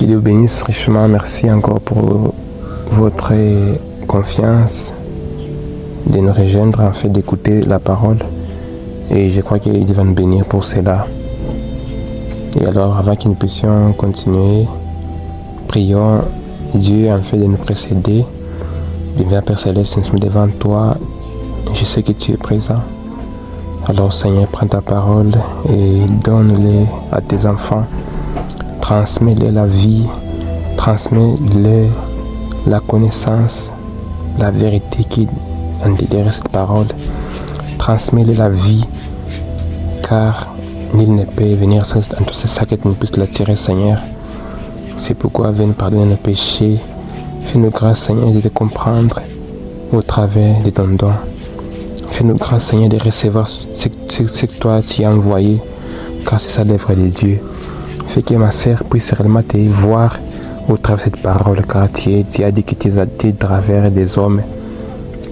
Que Dieu bénisse richement. Merci encore pour votre confiance de nous rejoindre, en fait, d'écouter la parole. Et je crois qu'il va nous bénir pour cela. Et alors, avant que nous puissions continuer, prions Dieu, en fait, de nous précéder. Divin Père Céleste, nous sommes devant toi. Je sais que tu es présent. Alors, Seigneur, prends ta parole et donne-les à tes enfants. Transmets-les la vie, transmets-les la connaissance, la vérité qui est derrière cette parole. Transmets-les la vie, car nul ne peut venir dans tout ça que tu nous puisses l'attirer, Seigneur. C'est pourquoi viens nous pardonner nos péchés. Fais-nous grâce, Seigneur, de te comprendre au travers de ton don. Fais-nous grâce, Seigneur, de recevoir ce que toi tu as envoyé, car c'est ça l'œuvre de Dieu. Fais que ma sœur puisse réellement te voir au travers de cette parole, car tu as dit que tu es à travers des hommes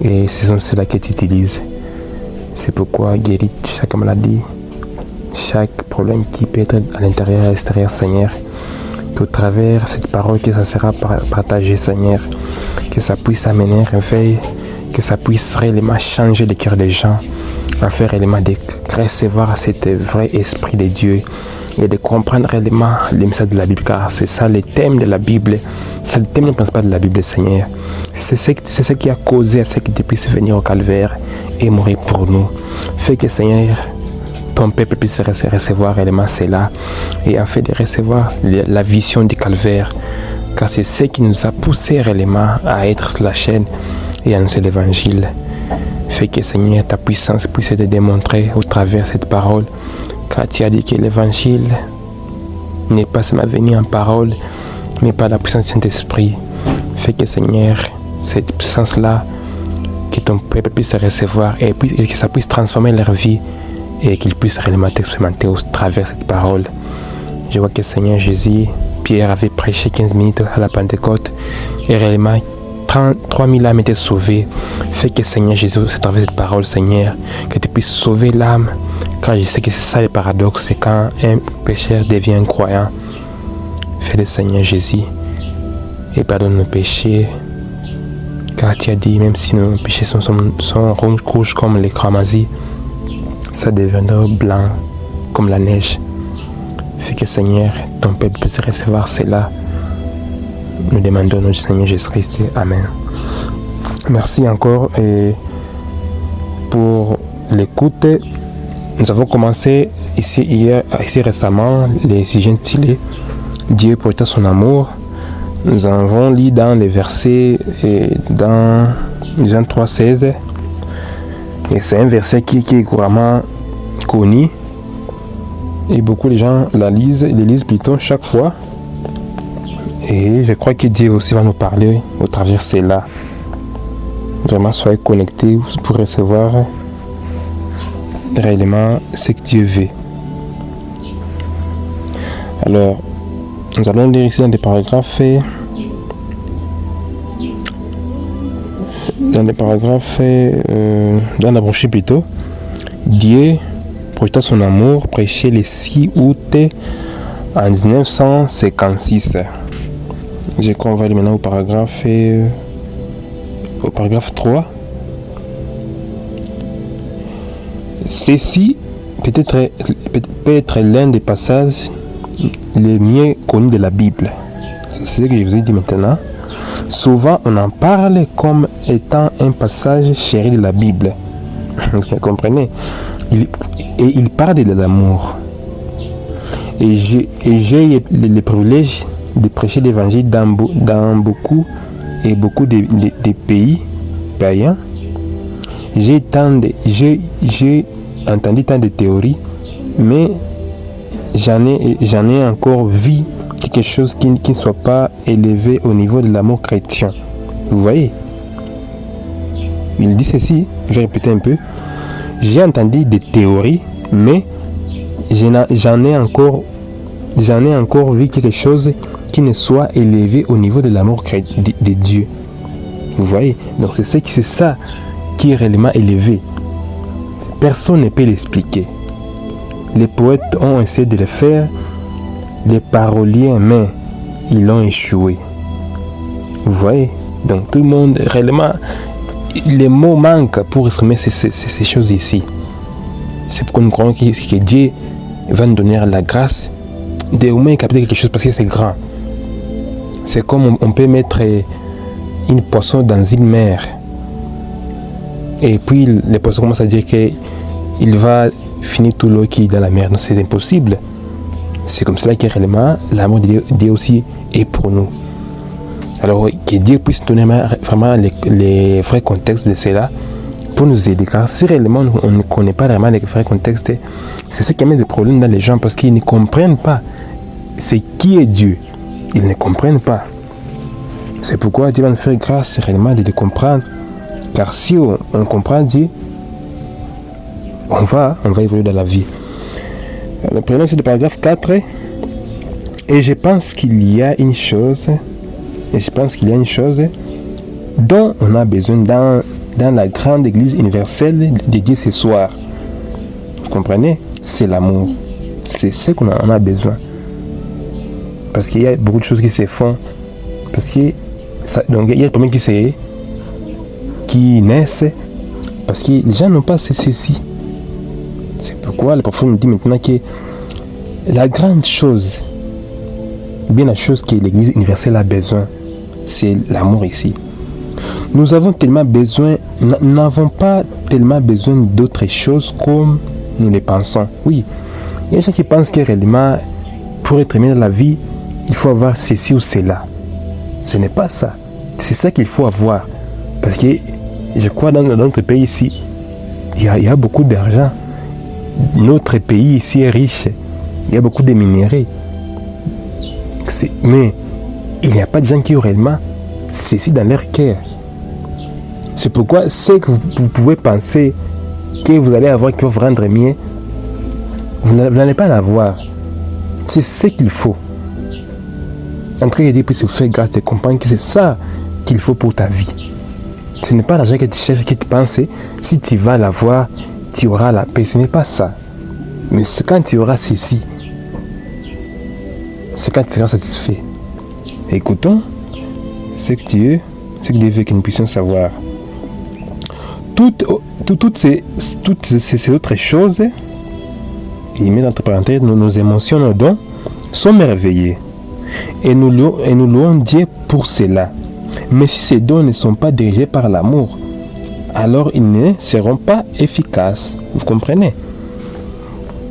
et ce sont ceux-là que tu utilises. C'est pourquoi guéris chaque maladie, chaque problème qui peut être à l'intérieur et à l'extérieur, Seigneur. Au travers de cette parole que ça sera partagé, Seigneur, que ça puisse amener un réveil, que ça puisse réellement changer le cœur des gens, en faire réellement de recevoir cet vrai esprit de Dieu et de comprendre réellement les messages de la Bible, car c'est ça le thème de la Bible, c'est le thème principal de la Bible, Seigneur. C'est ce qui a causé à ce que tu puisses venir au calvaire et mourir pour nous. Fais que, Seigneur, ton peuple puisse recevoir réellement cela et en fait de recevoir la vision du calvaire, car c'est ce qui nous a poussé réellement à être sur la chaîne et à annoncer l'évangile. Fais que, Seigneur, ta puissance puisse être démontrée au travers de cette parole, car tu as dit que l'évangile n'est pas seulement venu en parole, mais par la puissance du Saint-Esprit. Fais que, Seigneur, cette puissance-là, que ton peuple puisse recevoir et que ça puisse transformer leur vie et qu'ils puissent réellement t'expérimenter au travers de cette parole. Je vois que, Seigneur Jésus, Pierre avait prêché 15 minutes à la Pentecôte et réellement 3000 âmes étaient sauvées. Fais que, Seigneur Jésus, à travers cette parole, Seigneur, que tu puisses sauver l'âme, car je sais que c'est ça le paradoxe, c'est quand un pécheur devient un croyant. Fais le Seigneur Jésus et pardonne nos péchés, car tu as dit, même si nos péchés sont rouges comme les cramoisis, ça deviendra blanc comme la neige. Fais que, Seigneur, ton peuple puisse recevoir cela. Nous demandons notre Seigneur Jésus-Christ. Amen. Merci encore pour l'écoute. Nous avons commencé ici récemment les sujets intitulés Dieu projette son amour. Nous avons lu dans les versets dans Jean 3,16. Et c'est un verset qui est couramment connu. Et beaucoup de gens les lisent plutôt chaque fois. Et je crois que Dieu aussi va nous parler au travers de cela. Vraiment, soyez connectés pour recevoir réellement ce que Dieu veut. Alors, nous allons lire ici dans des paragraphes. Dans la brochure plutôt. Dieu projeta son amour, prêché le 6 août en 1956. Je crois qu'on va aller maintenant au paragraphe 3. Ceci peut être l'un des passages les mieux connus de la Bible. C'est ce que je vous ai dit maintenant. Souvent, on en parle comme étant un passage chéri de la Bible. Vous comprenez? Il parle de l'amour. Et j'ai le privilège de prêcher l'évangile dans beaucoup de pays païens. J'ai entendu tant de théories, mais j'en ai encore vu quelque chose qui ne soit pas élevé au niveau de l'amour chrétien. Vous voyez? Il dit ceci, je vais répéter un peu. J'ai entendu des théories, mais j'en ai encore vu quelque chose qui ne soit élevé au niveau de l'amour de Dieu. Vous voyez? Donc c'est ça qui est réellement élevé. Personne ne peut l'expliquer. Les poètes ont essayé de le faire, les paroliers, mais ils ont échoué. Vous voyez? Donc tout le monde, réellement, les mots manquent pour exprimer ces choses ici. C'est pourquoi nous croyons que Dieu va nous donner la grâce de au moins capter quelque chose parce que c'est grand. C'est comme on peut mettre une poisson dans une mer. Et puis les poissons commencent à dire qu'il va finir tout l'eau qui est dans la mer. Non, c'est impossible. C'est comme cela que réellement l'amour de Dieu aussi est pour nous. Alors que Dieu puisse donner vraiment les vrais contextes de cela pour nous aider. Car si réellement on ne connaît pas vraiment les vrais contextes, c'est ce qui met des problèmes dans les gens parce qu'ils ne comprennent pas c'est qui est Dieu. Ils ne comprennent pas. C'est pourquoi Dieu va nous faire grâce réellement de le comprendre. Car si on comprend Dieu, on va évoluer dans la vie. Le prénom c'est le paragraphe 4. Et je pense qu'il y a une chose dont on a besoin dans la grande église universelle de Dieu ce soir. Vous comprenez? C'est l'amour. C'est ce qu'on a besoin. Parce qu'il y a beaucoup de choses qui se font. Donc il y a des problèmes qui naissent parce que les gens n'ont pas ceci. C'est pourquoi le prophète nous dit maintenant que la grande chose, bien la chose que l'église universelle a besoin, c'est l'amour ici. Nous n'avons pas tellement besoin d'autres choses comme nous les pensons. Oui, il y a des gens qui pensent que réellement, pour être aimé dans la vie, il faut avoir ceci ou cela. Ce n'est pas ça. C'est ça qu'il faut avoir. Parce que je crois dans notre pays ici, il y a beaucoup d'argent. Notre pays ici est riche. Il y a beaucoup de minéraux. Mais il n'y a pas de gens qui ont réellement ceci dans leur cœur. C'est pourquoi ce que vous pouvez penser que vous allez avoir qui va vous rendre mieux, vous n'allez pas l'avoir. C'est ce qu'il faut. En tout cas, Dieu puisse vous faire grâce de comprendre que c'est ça qu'il faut pour ta vie. Ce n'est pas l'argent que tu cherches, que tu penses, si tu vas l'avoir, tu auras la paix. Ce n'est pas ça. Mais c'est quand tu auras ceci, c'est quand tu seras satisfait. Écoutons ce que Dieu veut que nous puissions savoir. Toutes ces autres choses, il met entre parenthèses, nos émotions, nos dons, sont merveilleux. Et nous louons Dieu pour cela. Mais si ces dons ne sont pas dirigés par l'amour, alors ils ne seront pas efficaces. Vous comprenez?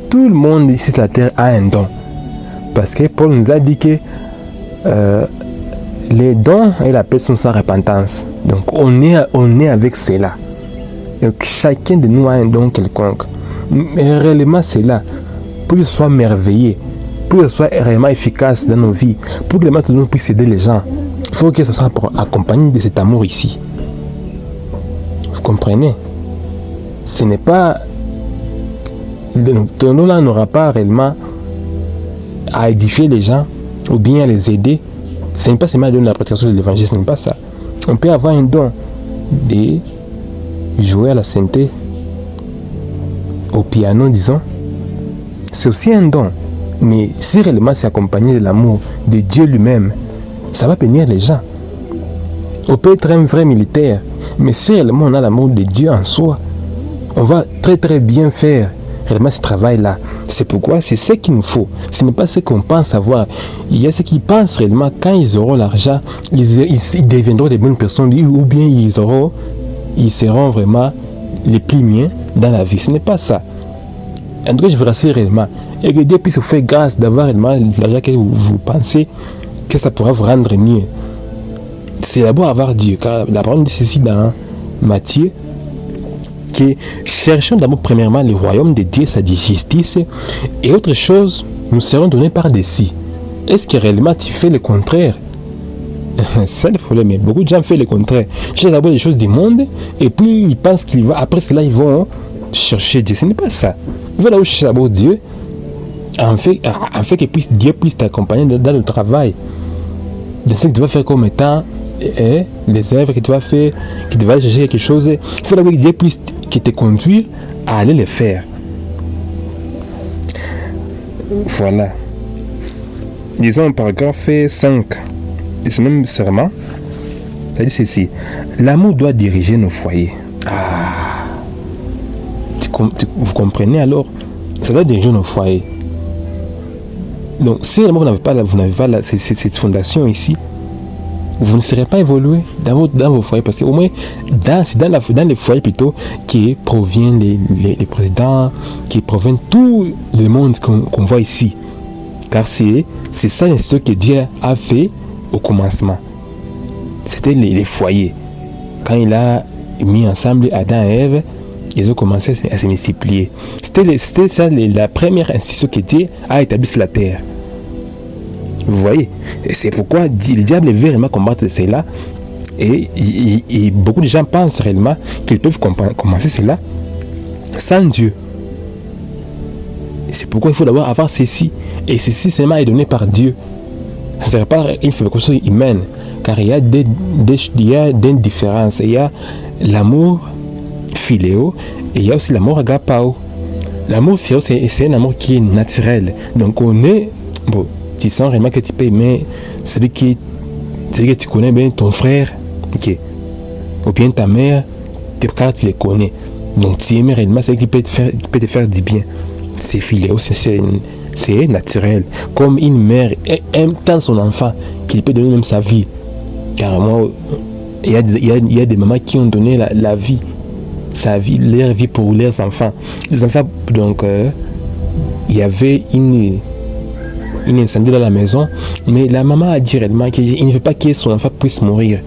Tout le monde ici sur la terre a un don. Parce que Paul nous a dit que les dons et la paix sont sans repentance. Donc on est avec cela. Donc chacun de nous a un don quelconque. Mais réellement c'est là. Pour que ce soit merveilleux, pour que ce soit réellement efficace dans nos vies, pour que les maîtres de nous puissent aider les gens, il faut que ce soit accompagné de cet amour ici. Vous comprenez? Ce n'est pas... Ton nom-là n'aura pas réellement à édifier les gens ou bien à les aider. Ce n'est pas seulement donner la prédication de l'évangile, ce n'est pas ça. On peut avoir un don de jouer à la synthé, au piano, disons. C'est aussi un don. Mais si réellement c'est accompagné de l'amour de Dieu lui-même, ça va bénir les gens. On peut être un vrai militaire, mais si réellement on a l'amour de Dieu en soi, on va très très bien faire réellement ce travail-là. C'est pourquoi c'est ce qu'il nous faut. Ce n'est pas ce qu'on pense avoir. Il y a ceux qui pensent réellement quand ils auront l'argent, ils deviendront des bonnes personnes ou bien ils seront vraiment les plus miens dans la vie. Ce n'est pas ça. En tout cas, je vous rassure réellement. Et que Dieu puisse vous faire grâce d'avoir réellement l'argent que vous pensez que ça pourra vous rendre mieux. C'est d'abord avoir Dieu. Car la parole dit ceci dans Matthieu, que cherchons d'abord premièrement le royaume de Dieu, sa justice, et autre chose nous seront données par-dessus. Est-ce que réellement tu fais le contraire? C'est le problème. Beaucoup de gens font le contraire. Ils cherchent d'abord les choses du monde, et puis ils pensent après cela ils vont chercher Dieu. Ce n'est pas ça. Ils vont d'abord chercher d'abord Dieu, en fait que Dieu puisse t'accompagner dans le travail. De ce que tu vas faire comme étant les œuvres que tu vas faire, que tu vas aller chercher quelque chose. Il faut d'abord que Dieu puisse te conduire à aller les faire. Voilà. disons au paragraphe 5 de ce même serment, ça dit ceci: l'amour doit diriger nos foyers. Vous comprenez alors? Ça doit diriger nos foyers. Donc, si vous n'avez pas cette fondation ici, vous ne serez pas évolué dans vos foyers, parce qu'au moins, dans les foyers plutôt, qui proviennent les présidents, qui proviennent tout le monde qu'on voit ici. Car c'est ça l'institution que Dieu a fait au commencement. C'était les foyers. Quand il a mis ensemble Adam et Ève, ils ont commencé à se multiplier. C'était ça la première institution que Dieu a établie sur la terre. Vous voyez, et c'est pourquoi le diable veut vraiment combattre cela. Et beaucoup de gens pensent réellement qu'ils peuvent commencer cela sans Dieu. C'est pourquoi il faut d'abord avoir ceci. Et ceci seulement est donné par Dieu. Ce ne serait pas une fabrication humaine. Car il y a des différences. Il y a l'amour philéo et il y a aussi l'amour agapao. L'amour philéo, c'est un amour qui est naturel. Donc on est... Bon, tu sens vraiment que tu peux aimer celui que tu connais bien, ton frère, ok, ou bien ta mère, car tu les connais. Donc tu aimes réellement celui qui peut te faire du bien. C'est philéo, c'est naturel. Comme une mère aime tant son enfant qu'il peut donner même sa vie. Car moi, il y a des mamans qui ont donné la vie, leur vie pour leurs enfants. Les enfants, donc, il y avait une incendie dans la maison, mais la maman a dit réellement qu'il ne veut pas que son enfant puisse mourir.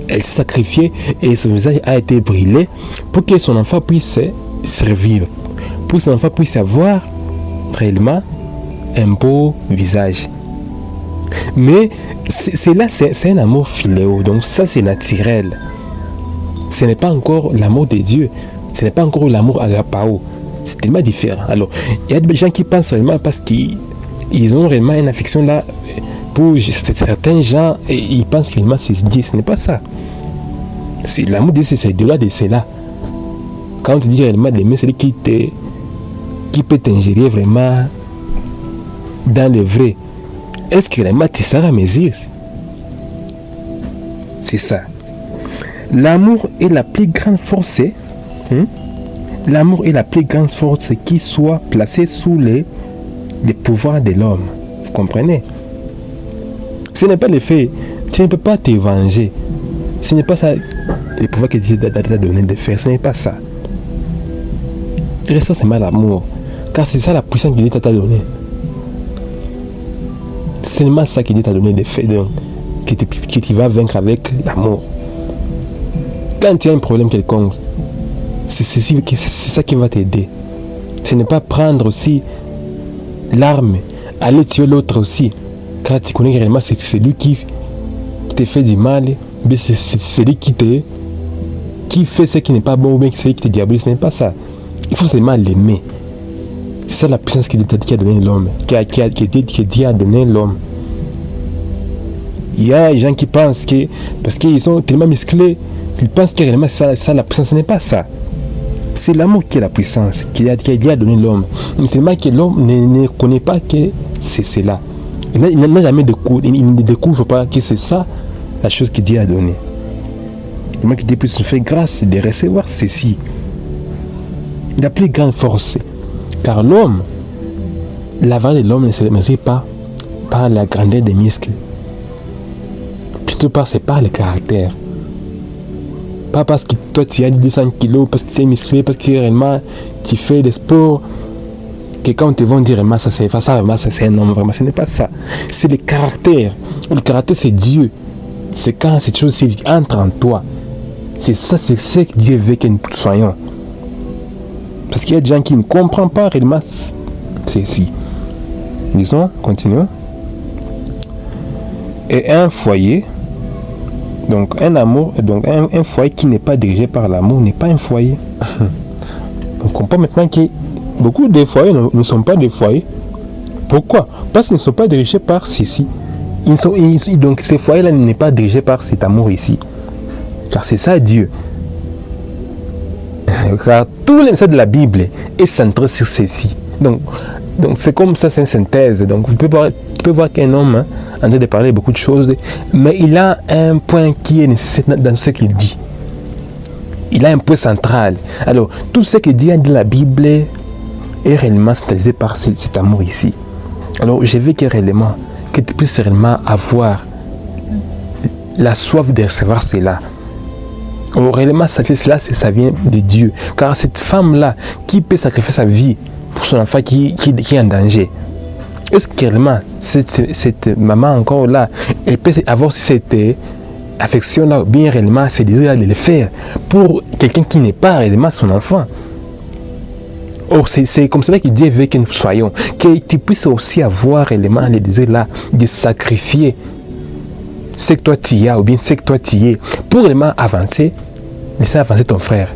Elle s'est sacrifiée et son visage a été brûlé pour que son enfant puisse survivre, pour que son enfant puisse avoir réellement un beau visage. Mais c'est un amour philéo, donc ça c'est naturel. Ce n'est pas encore l'amour de Dieu, ce n'est pas encore l'amour agapao, c'est tellement différent. Alors, il y a des gens qui pensent réellement parce qu'ils ont réellement une affection là pour certains gens et ils pensent réellement c'est Dieu. Ce n'est pas ça. L'amour de Dieu, c'est de là de cela. Quand on te dit réellement d'aimer celui qui peut t'ingérer vraiment dans le vrai, est-ce que réellement tu seras mesure? C'est ça. L'amour est la plus grande force. L'amour est la plus grande force qui soit placée sous les pouvoirs de l'homme. Vous comprenez? Ce n'est pas le fait. Tu ne peux pas te venger. Ce n'est pas ça le pouvoir que Dieu t'a donné de faire. Ce n'est pas ça. Reste seulement l'amour. Car c'est ça la puissance que Dieu t'a donné. C'est seulement ça que Dieu t'a donné de faire. Donc, que tu vas vaincre avec l'amour. Quand tu as un problème quelconque, c'est ça qui va t'aider. Ce n'est pas prendre aussi l'arme, aller tuer l'autre aussi. Car tu connais réellement c'est celui qui te fait du mal, mais c'est celui qui fait ce qui n'est pas bon ou bien celui qui te diabolise. Ce n'est pas ça. Il faut seulement l'aimer. C'est ça la puissance que Dieu a donné l'homme, que Dieu a donné l'homme. Il y a des gens qui pensent que, parce qu'ils sont tellement musclés, ils pensent que réellement ça la puissance. Ce n'est pas ça. C'est l'amour qui est la puissance, qui a donné l'homme. Mais seulement que l'homme ne connaît pas que c'est cela. Il n'a jamais il ne découvre pas que c'est ça la chose que Dieu a donnée. Le que Dieu puisse nous faire grâce de recevoir ceci. La plus grande force. Car l'homme, la valeur de l'homme ne se mesure pas par la grandeur des muscles. Plutôt par le caractère. Pas parce que toi tu as 200 kilos, parce que tu es musclé, parce que réellement tu fais des sports, que quand on te vont dire vraiment ça c'est un homme, vraiment ce n'est pas ça. C'est le caractère. Le caractère c'est Dieu. C'est quand cette chose entre en toi. C'est ça, c'est ce que Dieu veut que nous soyons. Parce qu'il y a des gens qui ne comprennent pas réellement ceci. Disons, continuons. Et un foyer, donc un amour, donc un foyer qui n'est pas dirigé par l'amour n'est pas un foyer. On comprend maintenant que beaucoup de foyers ne sont pas des foyers. Pourquoi? Parce qu'ils ne sont pas dirigés par ceci. Donc ces foyers-là ne sont pas dirigés par cet amour ici. Car c'est ça Dieu. Car tout le message de la Bible est centré sur ceci. Donc Donc c'est comme ça, c'est une synthèse. Donc tu peux voir qu'un homme en train de parler beaucoup de choses, mais il a un point qui est nécessaire dans ce qu'il dit. Il a un point central. Alors, tout ce qu'il dit dans la Bible est réellement synthétisé par cet amour ici. Alors, je veux que tu puisses réellement avoir la soif de recevoir cela. Alors, réellement, ça vient de Dieu. Car cette femme-là, qui peut sacrifier sa vie pour son enfant qui est en danger, est-ce que réellement, cette maman encore là, elle peut avoir cette affection-là, ou bien réellement, c'est désir de le faire pour quelqu'un qui n'est pas réellement son enfant? Or, c'est comme cela que Dieu veut que nous soyons, que tu puisses aussi avoir réellement le désir là de sacrifier ce que toi tu as, ou bien ce que toi tu es, pour réellement avancer, laisser avancer ton frère.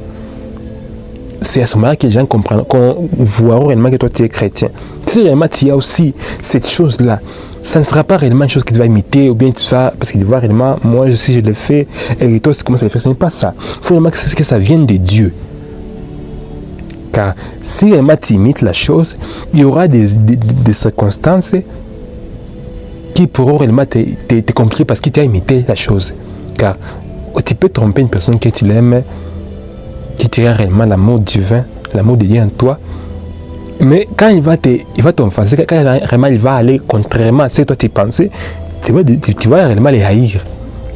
C'est à ce moment-là que les gens comprennent, qu'on voit réellement que toi tu es chrétien. Si réellement tu as aussi cette chose-là, ça ne sera pas réellement une chose que tu vas imiter, ou bien tu vas, parce que tu vois réellement, moi je le fais, et toi tu commences à le faire. Ce n'est pas ça. Il faut vraiment que ça vienne de Dieu. Car si réellement tu imites la chose, il y aura des circonstances qui pourront réellement te compliquer parce que tu as imité la chose. Car tu peux tromper une personne que tu l'aimes, qui tient réellement l'amour divin, l'amour de Dieu en toi. Mais quand il va t'enfoncer, quand réellement il va aller contrairement à ce que toi tu pensais, tu vas réellement les haïr.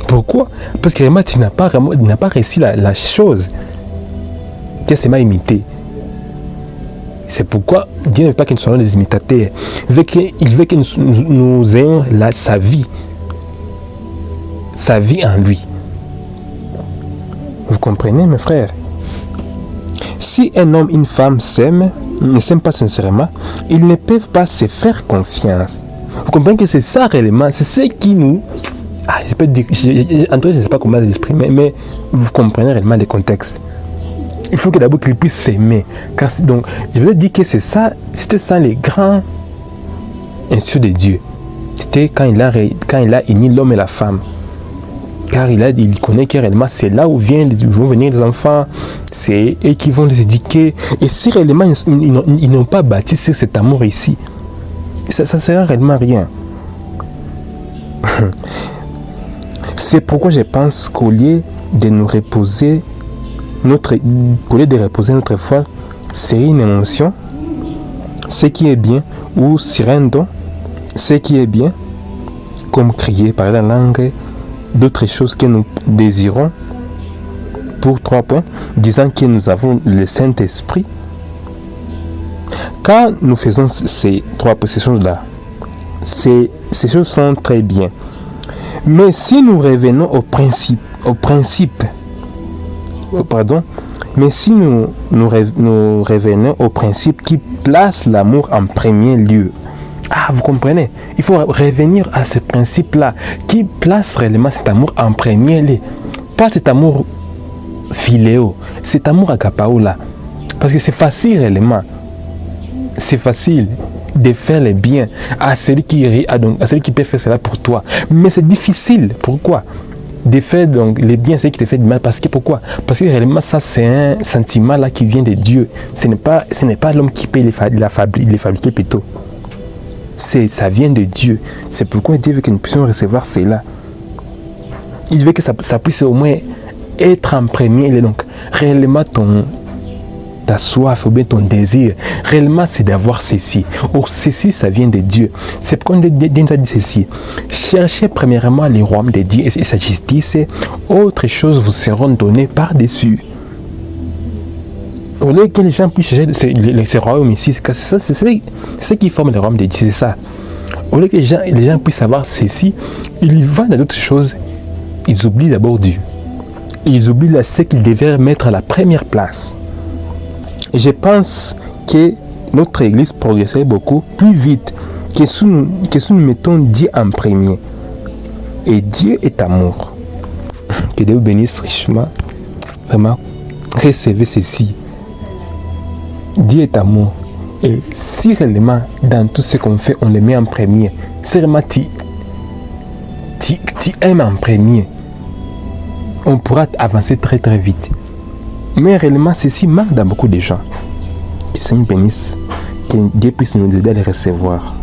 Pourquoi? Parce que réellement tu n'as pas réussi la chose qui a seulement imité. C'est pourquoi Dieu ne veut pas que nous soyons des imitateurs. Il veut que nous ayons sa vie en lui. Vous comprenez, mes frères? Si un homme et une femme ne s'aiment pas sincèrement, ils ne peuvent pas se faire confiance. Vous comprenez que c'est ça réellement, c'est ce qui nous... je peux dire, en tout cas, je ne sais pas comment l'exprimer, mais vous comprenez réellement le contexte. Il faut que d'abord qu'ils puissent s'aimer. Donc, je veux dire que c'était ça les grands instituts de Dieu. C'était quand il a uni l'homme et la femme. Car il connaît que réellement c'est là où vont venir les enfants, c'est eux qui vont les éduquer. Et si réellement ils n'ont pas bâti sur cet amour ici, ça ne sert à réellement rien. C'est pourquoi je pense qu'au lieu de reposer notre foi sur une émotion, ce qui est bien, ou sur un don, ce qui est bien, comme crier par la langue, d'autres choses que nous désirons, pour 3 points, disant que nous avons le Saint-Esprit. Quand nous faisons ces choses-là, ces choses sont très bien. Mais si nous revenons mais si nous revenons au principe qui place l'amour en premier lieu. Vous comprenez? Il faut revenir à ce principe-là qui place réellement cet amour en premier lieu. Pas cet amour philéo, cet amour agapao là. Parce que c'est facile réellement. C'est facile de faire le bien à celui qui peut faire cela pour toi. Mais c'est difficile. Pourquoi? De faire donc les biens, c'est qui te fait du mal. Parce que pourquoi? Parce que réellement ça c'est un sentiment là qui vient de Dieu. Ce n'est pas l'homme qui peut les fabriquer plutôt. Ça vient de Dieu. C'est pourquoi Dieu veut que nous puissions recevoir cela. Il veut que ça puisse au moins être en premier. Donc réellement ta soif ou bien ton désir, réellement c'est d'avoir ceci. Or ceci, ça vient de Dieu. C'est pourquoi Dieu nous a dit ceci. Cherchez premièrement le royaume de Dieu et sa justice, autres choses vous seront données par-dessus. Au lieu que les gens puissent chercher ce royaume ici, c'est ce qui forme le royaume de Dieu, c'est ça. Au lieu que les gens puissent savoir ceci, ils vont dans d'autres choses, ils oublient d'abord Dieu. Ils oublient ce qu'ils devaient mettre à la première place. Et je pense que notre église progresserait beaucoup plus vite que si nous mettons Dieu en premier. Et Dieu est amour. Que Dieu vous bénisse richement. Vraiment, recevez ceci. Dieu est amour. Et si réellement, dans tout ce qu'on fait, on le met en premier, si réellement tu aimes en premier, on pourra avancer très très vite. Mais réellement, ceci manque dans beaucoup de gens. Que Seigneur bénisse. Que Dieu puisse nous aider à les recevoir.